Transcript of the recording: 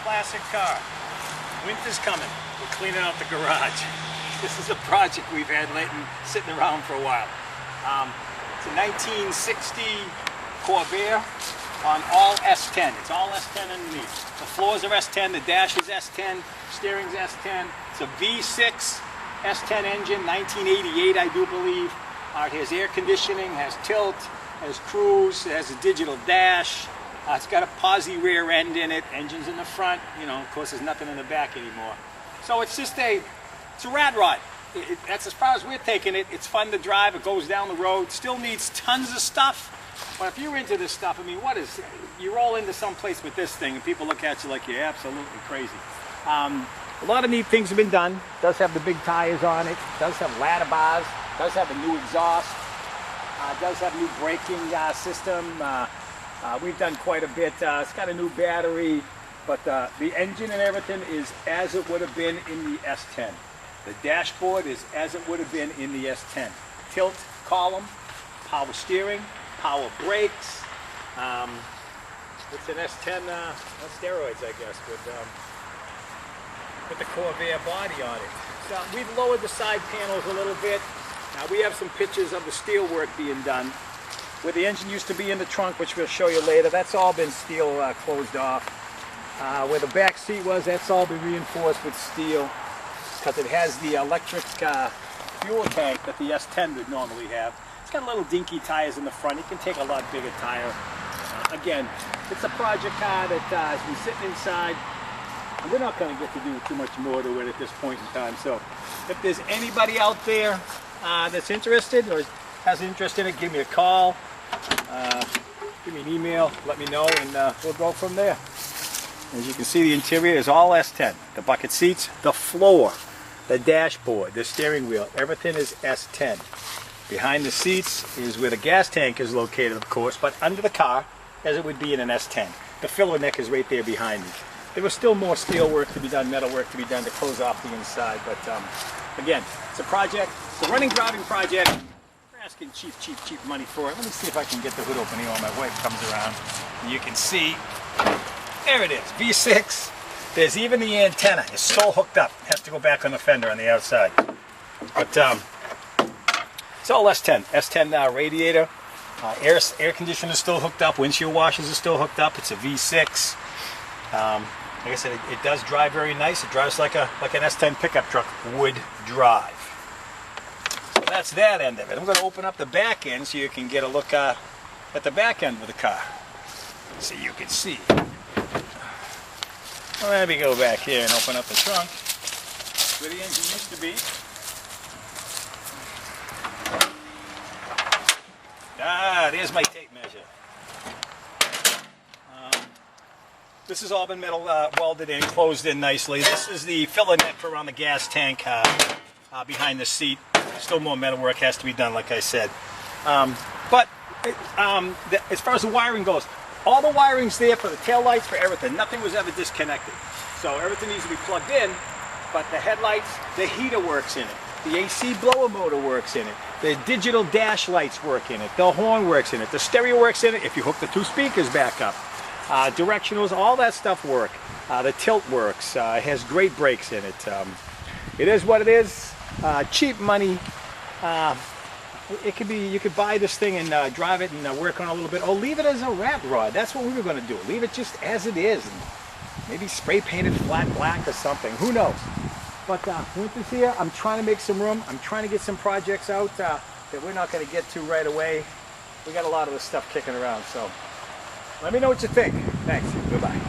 classic car. Winter's coming. We're cleaning out the garage. This is a project we've had lately sitting around for a while. It's a 1960 Corvair on all S-10. It's all S-10 underneath. The floors are S-10, the dash is S-10, steering's S-10. It's a V6 S-10 engine, 1988 I do believe. It has air conditioning, has tilt, has cruise, it has a digital dash. It's got a posi rear end in it, engine's in the front, you know, of course there's nothing in the back anymore. So it's just it's a rad rod. That's as far as we're taking it. It's fun to drive, it goes down the road, still needs tons of stuff. But if you're into this stuff, I mean, you roll into some place with this thing and people look at you like you're absolutely crazy. A lot of neat things have been done. It does have the big tires on it, does have ladder bars, does have a new exhaust, does have a new braking system. We've done quite a bit. It's got a new battery, but the engine and everything is as it would have been in the S-10. The dashboard is as it would have been in the S-10. Tilt column, power steering, power brakes. It's an S-10 on steroids, I guess, with the Corvair body on it. So we've lowered the side panels a little bit. Now we have some pictures of the steel work being done. Where the engine used to be in the trunk, which we'll show you later, that's all been steel closed off. Where the back seat was, that's all been reinforced with steel because it has the electric fuel tank that the S-10 would normally have. It's got little dinky tires in the front. You can take a lot bigger tire. Again, it's a project car that has been sitting inside. And we're not going to get to do too much more to it at this point in time. So if there's anybody out there that's interested or has interest in it, give me a call. Give me an email, let me know, and we'll go from there. As you can see, the interior is all S-10. The bucket seats, the floor, the dashboard, the steering wheel, everything is S-10. Behind the seats is where the gas tank is located, of course, but under the car, as it would be in an S-10. The filler neck is right there behind me. There was still more steel work to be done, metal work to be done to close off the inside, but again, it's a project, it's a running driving project. Asking cheap money for it. Let me see if I can get the hood open here while my wife comes around. And you can see, there it is, V6. There's even the antenna. It's still hooked up. Has to go back on the fender on the outside. But it's all S-10. S-10 radiator. Air conditioner is still hooked up. Windshield washers are still hooked up. It's a V6. Like I said, it does drive very nice. It drives like an S-10 pickup truck would drive. That's that end of it. I'm going to open up the back end so you can get a look at the back end of the car. So you can see. Well, let me go back here and open up the trunk where the engine used to be. There's my tape measure. This has all been metal welded in, closed in nicely. This is the filler neck for around the gas tank behind the seat. Still more metal work has to be done, like I said. But as far as the wiring goes, all the wiring's there for the taillights, for everything. Nothing was ever disconnected. So everything needs to be plugged in, but the headlights, the heater works in it. The AC blower motor works in it. The digital dash lights work in it. The horn works in it. The stereo works in it if you hook the two speakers back up. Directionals, all that stuff work. The tilt works. It has great brakes in it. It is what it is. Cheap money. It could be, you could buy this thing and drive it and work on it a little bit, or leave it as a rat rod. That's what we were going to do. Leave it just as it is, and maybe spray paint it flat black or something. Who knows? But winter's here. I'm trying to make some room. I'm trying to get some projects out that we're not going to get to right away. We got a lot of this stuff kicking around, so let me know what you think. Thanks. Goodbye.